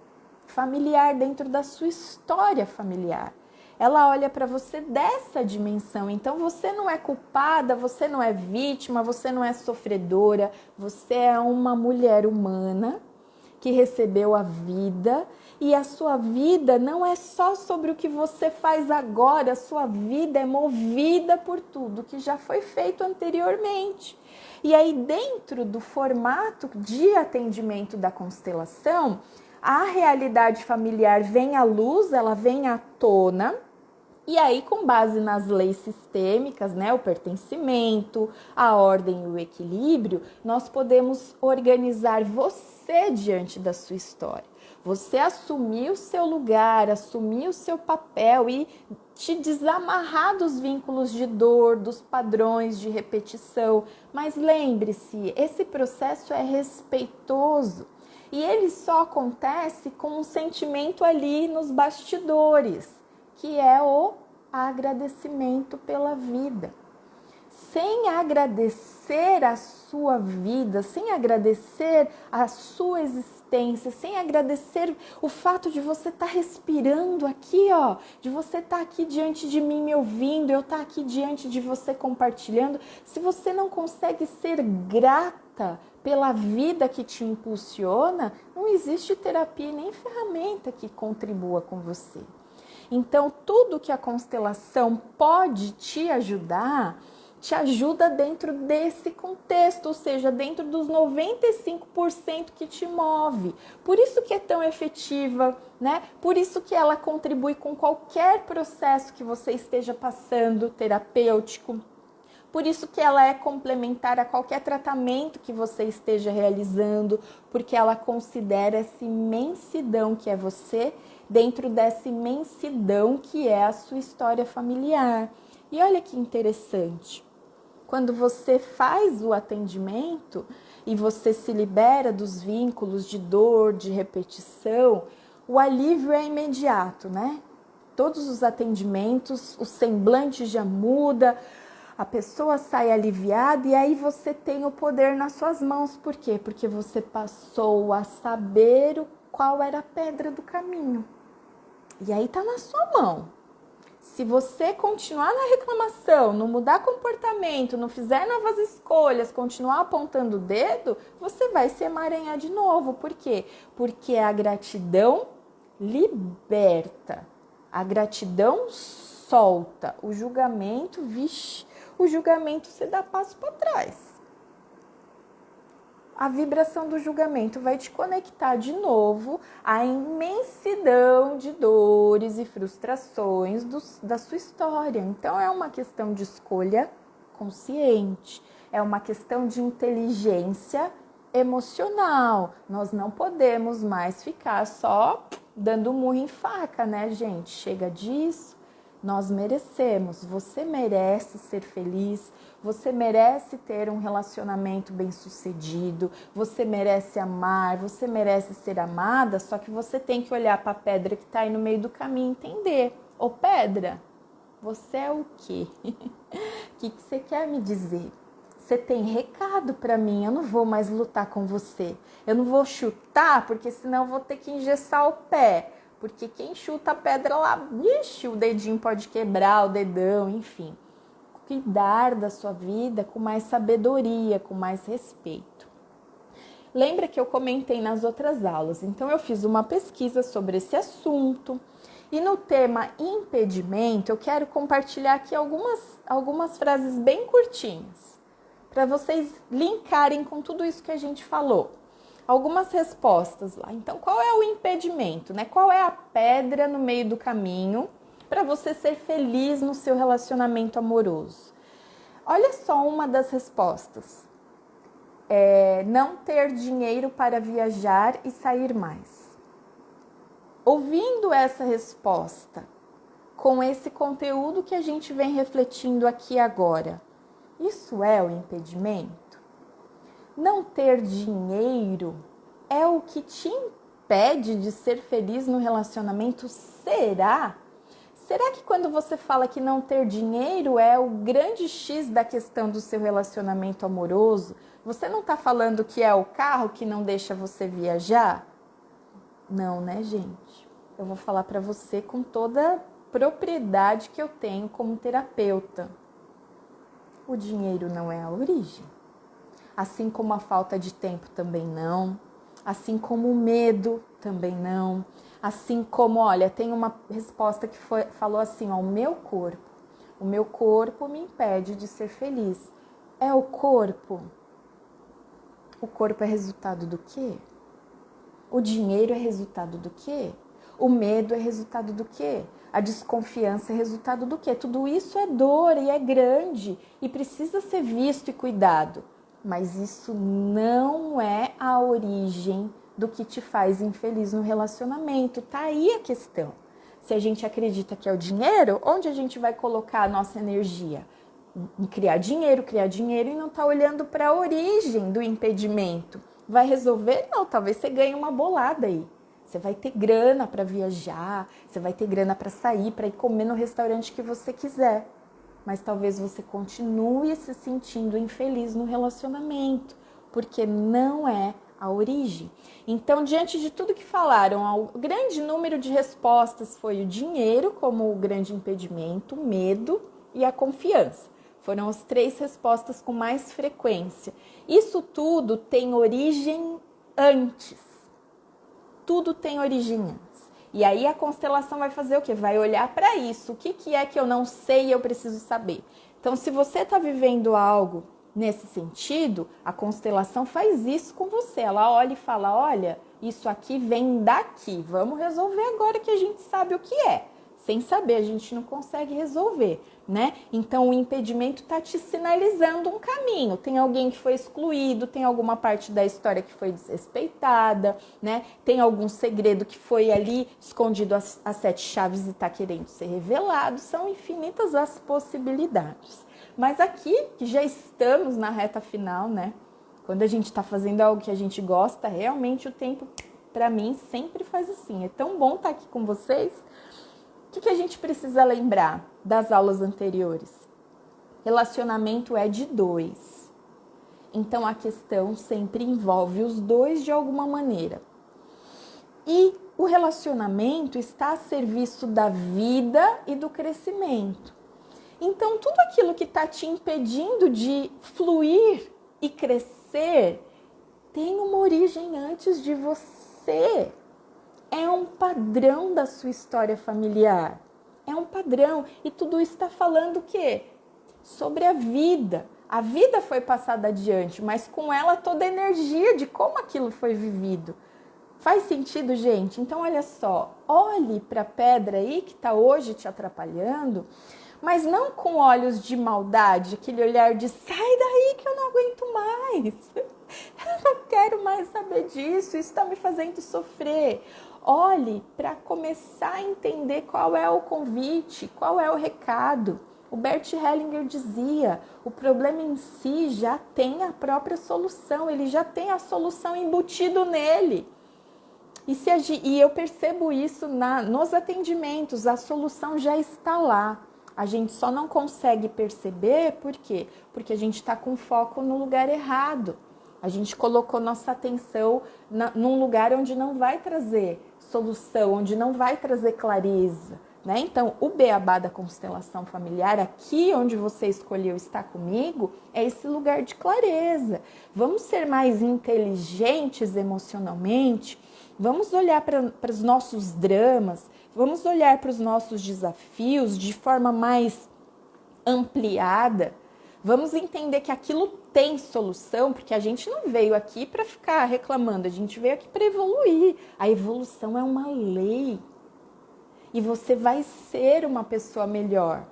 familiar, dentro da sua história familiar. Ela olha para você dessa dimensão. Então, você não é culpada, você não é vítima, você não é sofredora, você é uma mulher humana que recebeu a vida, e a sua vida não é só sobre o que você faz agora, a sua vida é movida por tudo que já foi feito anteriormente. E aí, dentro do formato de atendimento da constelação, a realidade familiar vem à luz, ela vem à tona. E aí, com base nas leis sistêmicas, né, o pertencimento, a ordem e o equilíbrio, nós podemos organizar você diante da sua história. Você assumir o seu lugar, assumir o seu papel e te desamarrar dos vínculos de dor, dos padrões de repetição. Mas lembre-se, esse processo é respeitoso e ele só acontece com um sentimento ali nos bastidores, que é o agradecimento pela vida. Sem agradecer a sua vida, sem agradecer a sua existência, sem agradecer o fato de você estar respirando aqui, ó, de você estar aqui diante de mim me ouvindo, eu estar aqui diante de você compartilhando, se você não consegue ser grata pela vida que te impulsiona, não existe terapia nem ferramenta que contribua com você. Então, tudo que a constelação pode te ajuda dentro desse contexto, ou seja, dentro dos 95% que te move. Por isso que é tão efetiva, né? Por isso que ela contribui com qualquer processo que você esteja passando, terapêutico. Por isso que ela é complementar a qualquer tratamento que você esteja realizando, porque ela considera essa imensidão que é você, dentro dessa imensidão que é a sua história familiar. E olha que interessante, quando você faz o atendimento e você se libera dos vínculos de dor, de repetição, o alívio é imediato, né? Todos os atendimentos, o semblante já muda, a pessoa sai aliviada e aí você tem o poder nas suas mãos. Por quê? Porque você passou a saber qual era a pedra do caminho. E aí tá na sua mão. Se você continuar na reclamação, não mudar comportamento, não fizer novas escolhas, continuar apontando o dedo, você vai se emaranhar de novo. Por quê? Porque a gratidão liberta. A gratidão solta. O julgamento, vixe, o julgamento você dá passo para trás. A vibração do julgamento vai te conectar de novo à imensidão de dores e frustrações da sua história. Então, é uma questão de escolha consciente. É uma questão de inteligência emocional. Nós não podemos mais ficar só dando murro em faca, né, gente? Chega disso. Nós merecemos. Você merece ser feliz. Você merece ter um relacionamento bem-sucedido. Você merece amar. Você merece ser amada. Só que você tem que olhar para a pedra que está aí no meio do caminho e entender. Ô, pedra, você é o quê? O que você quer me dizer? Você tem recado para mim, eu não vou mais lutar com você. Eu não vou chutar, porque senão eu vou ter que engessar o pé. Porque quem chuta a pedra lá, ixi, o dedinho pode quebrar, o dedão, enfim. Cuidar da sua vida com mais sabedoria, com mais respeito. Lembra que eu comentei nas outras aulas? Então eu fiz uma pesquisa sobre esse assunto. E no tema impedimento, eu quero compartilhar aqui algumas frases bem curtinhas, para vocês linkarem com tudo isso que a gente falou. Algumas respostas lá. Então, qual é o impedimento, né? Qual é a pedra no meio do caminho para você ser feliz no seu relacionamento amoroso? Olha só uma das respostas. Não ter dinheiro para viajar e sair mais. Ouvindo essa resposta, com esse conteúdo que a gente vem refletindo aqui agora, isso é o impedimento? Não ter dinheiro é o que te impede de ser feliz no relacionamento? Será? Será que quando você fala que não ter dinheiro é o grande X da questão do seu relacionamento amoroso, você não está falando que é o carro que não deixa você viajar? Não, né, gente? Eu vou falar para você com toda a propriedade que eu tenho como terapeuta. O dinheiro não é a origem. Assim como a falta de tempo também não. Assim como o medo também não. Assim como, olha, tem uma resposta que falou assim, ó, o meu corpo me impede de ser feliz. É o corpo? O corpo é resultado do quê? O dinheiro é resultado do quê? O medo é resultado do quê? A desconfiança é resultado do quê? Tudo isso é dor e é grande e precisa ser visto e cuidado. Mas isso não é a origem do que te faz infeliz no relacionamento. Tá aí a questão. Se a gente acredita que é o dinheiro, onde a gente vai colocar a nossa energia? Em criar dinheiro e não tá olhando para a origem do impedimento. Vai resolver? Não, talvez você ganhe uma bolada aí. Você vai ter grana para viajar, você vai ter grana para sair, para ir comer no restaurante que você quiser. Mas talvez você continue se sentindo infeliz no relacionamento, porque não é a origem. Então, diante de tudo que falaram, o grande número de respostas foi o dinheiro como o grande impedimento, o medo e a confiança. Foram as 3 respostas com mais frequência. Isso tudo tem origem antes. Tudo tem origem antes. E aí a constelação vai fazer o quê? Vai olhar para isso. O que é que eu não sei e eu preciso saber? Então, se você está vivendo algo nesse sentido, a constelação faz isso com você. Ela olha e fala, olha, isso aqui vem daqui. Vamos resolver agora que a gente sabe o que é. Sem saber, a gente não consegue resolver, né? Então, o impedimento está te sinalizando um caminho. Tem alguém que foi excluído, tem alguma parte da história que foi desrespeitada, né? Tem algum segredo que foi ali escondido às 7 chaves e está querendo ser revelado. São infinitas as possibilidades. Mas aqui, que já estamos na reta final, né? Quando a gente está fazendo algo que a gente gosta, realmente o tempo, para mim, sempre faz assim. É tão bom estar aqui com vocês. O que a gente precisa lembrar das aulas anteriores? Relacionamento é de 2. Então, a questão sempre envolve os 2 de alguma maneira. E o relacionamento está a serviço da vida e do crescimento. Então, tudo aquilo que está te impedindo de fluir e crescer tem uma origem antes de você. É um padrão da sua história familiar. É um padrão. E tudo isso está falando o quê? Sobre a vida. A vida foi passada adiante, mas com ela toda a energia de como aquilo foi vivido. Faz sentido, gente? Então, olha só. Olhe para a pedra aí que está hoje te atrapalhando, mas não com olhos de maldade, aquele olhar de sai daí que eu não aguento mais, eu não quero mais saber disso, isso está me fazendo sofrer. Olhe para começar a entender qual é o convite, qual é o recado. O Bert Hellinger dizia, o problema em si já tem a própria solução, ele já tem a solução embutido nele. E eu percebo isso nos atendimentos, a solução já está lá. A gente só não consegue perceber, por quê? Porque a gente está com foco no lugar errado. A gente colocou nossa atenção num lugar onde não vai trazer solução, onde não vai trazer clareza, né? Então, o beabá da constelação familiar, aqui onde você escolheu estar comigo, é esse lugar de clareza. Vamos ser mais inteligentes emocionalmente, vamos olhar para os nossos dramas, vamos olhar para os nossos desafios de forma mais ampliada. Vamos entender que aquilo tem solução, porque a gente não veio aqui para ficar reclamando, a gente veio aqui para evoluir. A evolução é uma lei. E você vai ser uma pessoa melhor.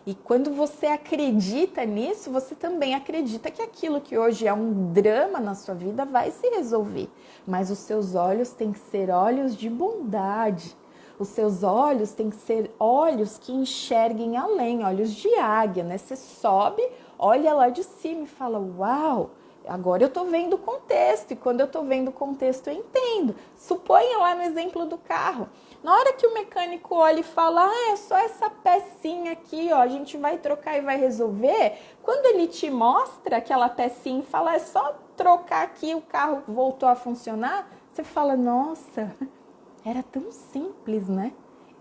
E quando você acredita nisso, você também acredita que aquilo que hoje é um drama na sua vida vai se resolver. Mas os seus olhos têm que ser olhos de bondade. Os seus olhos têm que ser olhos que enxerguem além, olhos de águia, né? Você sobe, olha lá de cima e fala, uau, agora eu tô vendo o contexto. E quando eu tô vendo o contexto, eu entendo. Suponha lá no exemplo do carro. Na hora que o mecânico olha e fala, é só essa pecinha aqui, ó, a gente vai trocar e vai resolver. Quando ele te mostra aquela pecinha e fala, é só trocar aqui, o carro voltou a funcionar, você fala, nossa, era tão simples, né?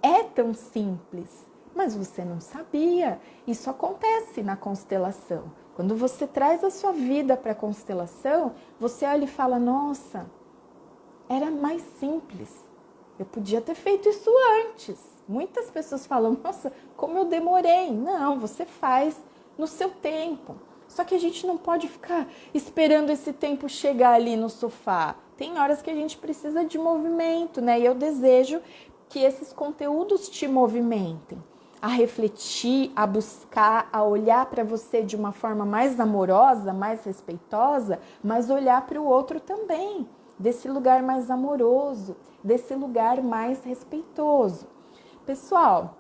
É tão simples, mas você não sabia. Isso acontece na constelação. Quando você traz a sua vida para a constelação, você olha e fala, nossa, era mais simples. Eu podia ter feito isso antes. Muitas pessoas falam, nossa, como eu demorei. Não, você faz no seu tempo. Só que a gente não pode ficar esperando esse tempo chegar ali no sofá. Tem horas que a gente precisa de movimento, né? E eu desejo que esses conteúdos te movimentem a refletir, a buscar, a olhar para você de uma forma mais amorosa, mais respeitosa, mas olhar para o outro também, desse lugar mais amoroso, desse lugar mais respeitoso. Pessoal,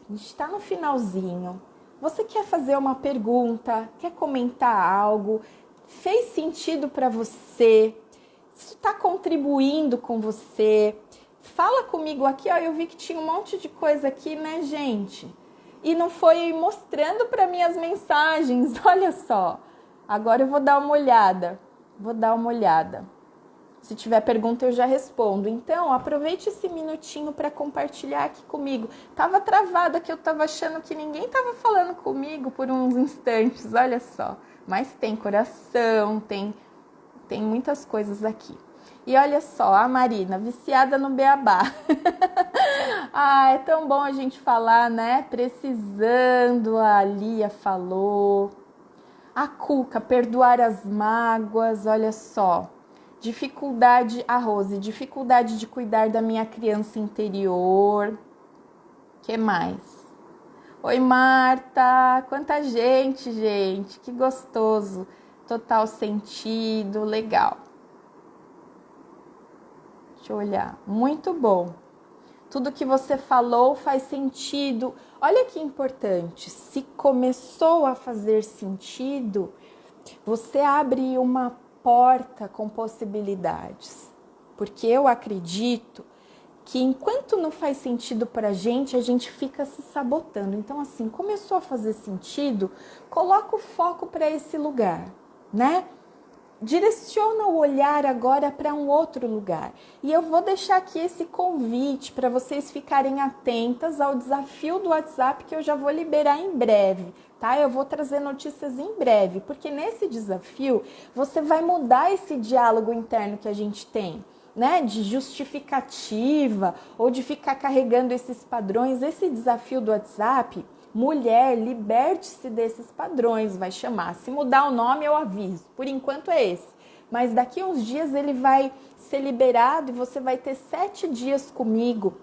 a gente está no finalzinho. Você quer fazer uma pergunta, quer comentar algo? Fez sentido para você? Isso está contribuindo com você? Fala comigo aqui, ó, eu vi que tinha um monte de coisa aqui, né, gente? E não foi mostrando para mim as mensagens, olha só. Agora eu vou dar uma olhada, Se tiver pergunta eu já respondo. Então, aproveite esse minutinho para compartilhar aqui comigo. Tava travada que eu tava achando que ninguém tava falando comigo por uns instantes, olha só. Mas tem coração, tem muitas coisas aqui. E olha só, a Marina, viciada no beabá. Ah, é tão bom a gente falar, né? Precisando, a Lia falou. A Cuca, perdoar as mágoas, olha só. Dificuldade, a Rose, dificuldade de cuidar da minha criança interior. Que mais? Oi, Marta, quanta gente, que gostoso. Total sentido, legal. Deixa eu olhar, muito bom. Tudo que você falou faz sentido. Olha que importante, se começou a fazer sentido, você abre uma porta com possibilidades. Porque eu acredito que enquanto não faz sentido pra gente, a gente fica se sabotando. Então, assim, começou a fazer sentido, coloca o foco para esse lugar, né? Direciona o olhar agora para um outro lugar. E eu vou deixar aqui esse convite para vocês ficarem atentas ao desafio do WhatsApp que eu já vou liberar em breve, tá? Eu vou trazer notícias em breve, porque nesse desafio você vai mudar esse diálogo interno que a gente tem, né? De justificativa ou de ficar carregando esses padrões. Esse desafio do WhatsApp, mulher, liberte-se desses padrões, vai chamar. Se mudar o nome, eu aviso. Por enquanto é esse. Mas daqui a uns dias ele vai ser liberado e você vai ter 7 dias comigo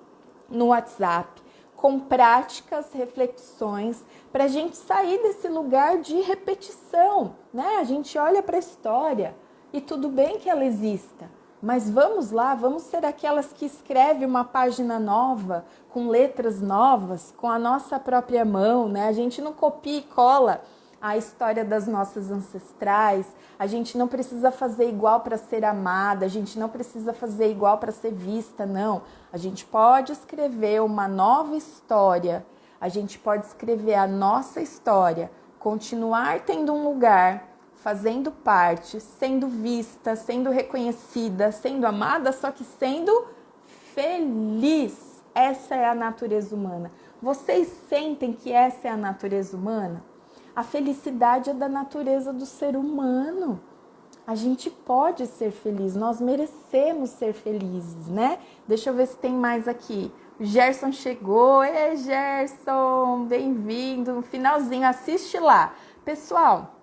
no WhatsApp, com práticas, reflexões, para a gente sair desse lugar de repetição, né? A gente olha para a história e tudo bem que ela exista, mas vamos lá, vamos ser aquelas que escrevem uma página nova, com letras novas, com a nossa própria mão, né? A gente não copia e cola a história das nossas ancestrais, a gente não precisa fazer igual para ser amada, a gente não precisa fazer igual para ser vista, não. A gente pode escrever uma nova história, a gente pode escrever a nossa história, continuar tendo um lugar, fazendo parte, sendo vista, sendo reconhecida, sendo amada, só que sendo feliz. Essa é a natureza humana. Vocês sentem que essa é a natureza humana? A felicidade é da natureza do ser humano. A gente pode ser feliz, nós merecemos ser felizes, né? Deixa eu ver se tem mais aqui. O Gerson chegou. Ei, Gerson, bem-vindo. No finalzinho, assiste lá. Pessoal,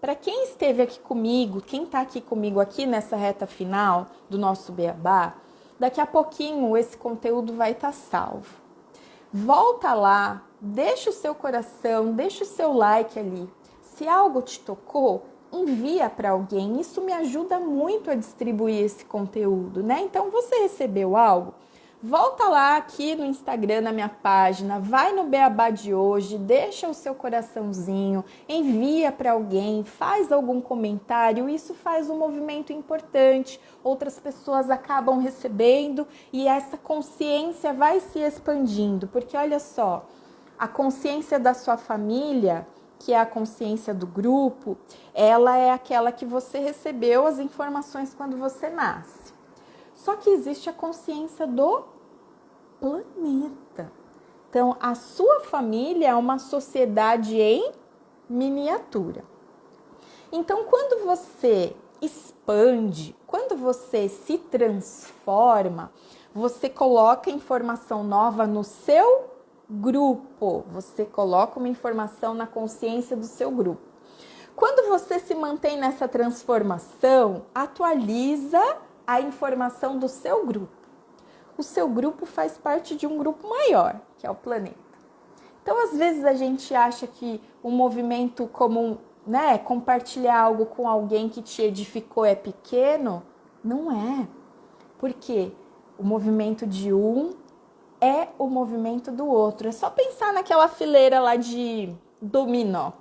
para quem esteve aqui comigo, quem está aqui comigo aqui nessa reta final do nosso Beabá, daqui a pouquinho esse conteúdo vai estar salvo. Volta lá, deixa o seu coração, deixa o seu like ali. Se algo te tocou, envia para alguém. Isso me ajuda muito a distribuir esse conteúdo, né? Então, você recebeu algo? Volta lá aqui no Instagram, na minha página, vai no Beabá de hoje, deixa o seu coraçãozinho, envia para alguém, faz algum comentário, isso faz um movimento importante, outras pessoas acabam recebendo e essa consciência vai se expandindo, porque olha só, a consciência da sua família, que é a consciência do grupo, ela é aquela que você recebeu as informações quando você nasce. Só que existe a consciência do planeta. Então, a sua família é uma sociedade em miniatura. Então, quando você expande, quando você se transforma, você coloca informação nova no seu grupo. Você coloca uma informação na consciência do seu grupo. Quando você se mantém nessa transformação, atualiza a informação do seu grupo. O seu grupo faz parte de um grupo maior, que é o planeta. Então, às vezes a gente acha que um movimento como, né, compartilhar algo com alguém que te edificou é pequeno. Não é. Porque o movimento de um é o movimento do outro. É só pensar naquela fileira lá de dominó.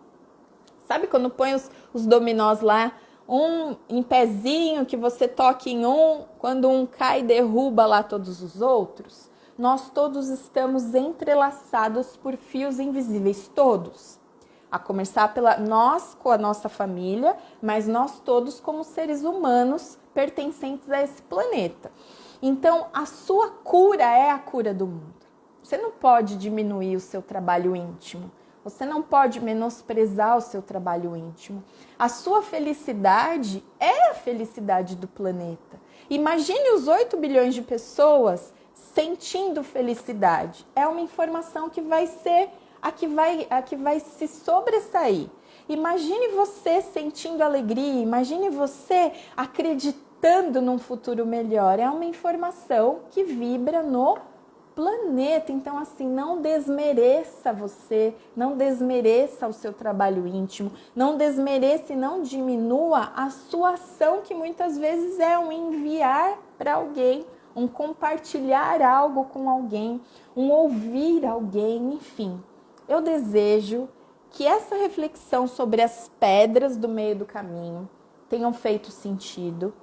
Sabe quando põe os dominós lá, um em pezinho, que você toca em um, quando um cai, derruba lá todos os outros? Nós todos estamos entrelaçados por fios invisíveis, todos. A começar pela nós com a nossa família, mas nós todos como seres humanos pertencentes a esse planeta. Então, a sua cura é a cura do mundo. Você não pode diminuir o seu trabalho íntimo. Você não pode menosprezar o seu trabalho íntimo. A sua felicidade é a felicidade do planeta. Imagine os 8 bilhões de pessoas sentindo felicidade. É uma informação que vai ser a que vai se sobressair. Imagine você sentindo alegria, imagine você acreditando num futuro melhor. É uma informação que vibra no planeta. Então, assim, não desmereça você, não desmereça o seu trabalho íntimo, não desmereça e não diminua a sua ação, que muitas vezes é um enviar para alguém, um compartilhar algo com alguém, um ouvir alguém, enfim. Eu desejo que essa reflexão sobre as pedras do meio do caminho tenham feito sentido.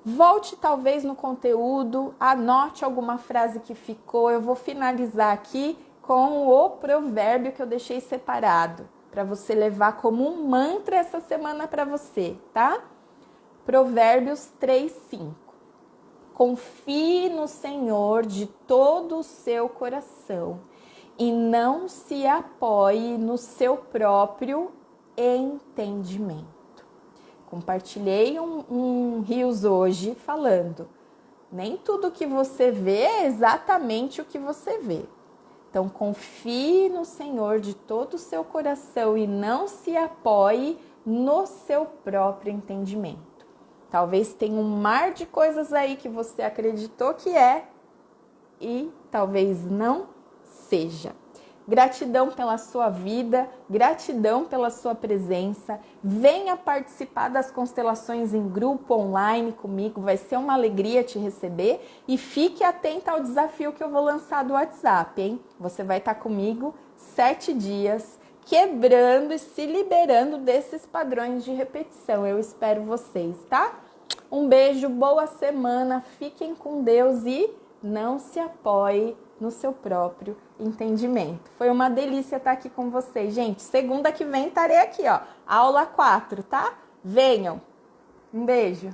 Volte talvez no conteúdo, anote alguma frase que ficou. Eu vou finalizar aqui com o provérbio que eu deixei separado, para você levar como um mantra essa semana para você, tá? Provérbios 3:5. Confie no Senhor de todo o seu coração e não se apoie no seu próprio entendimento. Compartilhei um Rios hoje falando, nem tudo que você vê é exatamente o que você vê. Então, confie no Senhor de todo o seu coração e não se apoie no seu próprio entendimento. Talvez tenha um mar de coisas aí que você acreditou que é e talvez não seja. Gratidão pela sua vida, gratidão pela sua presença. Venha participar das constelações em grupo online comigo, vai ser uma alegria te receber. E fique atenta ao desafio que eu vou lançar do WhatsApp, hein? Você vai estar comigo 7 dias, quebrando e se liberando desses padrões de repetição. Eu espero vocês, tá? Um beijo, boa semana, fiquem com Deus e não se apoie no seu próprio entendimento. Foi uma delícia estar aqui com vocês, gente. Segunda que vem estarei aqui, ó, aula 4, tá? Venham. Um beijo.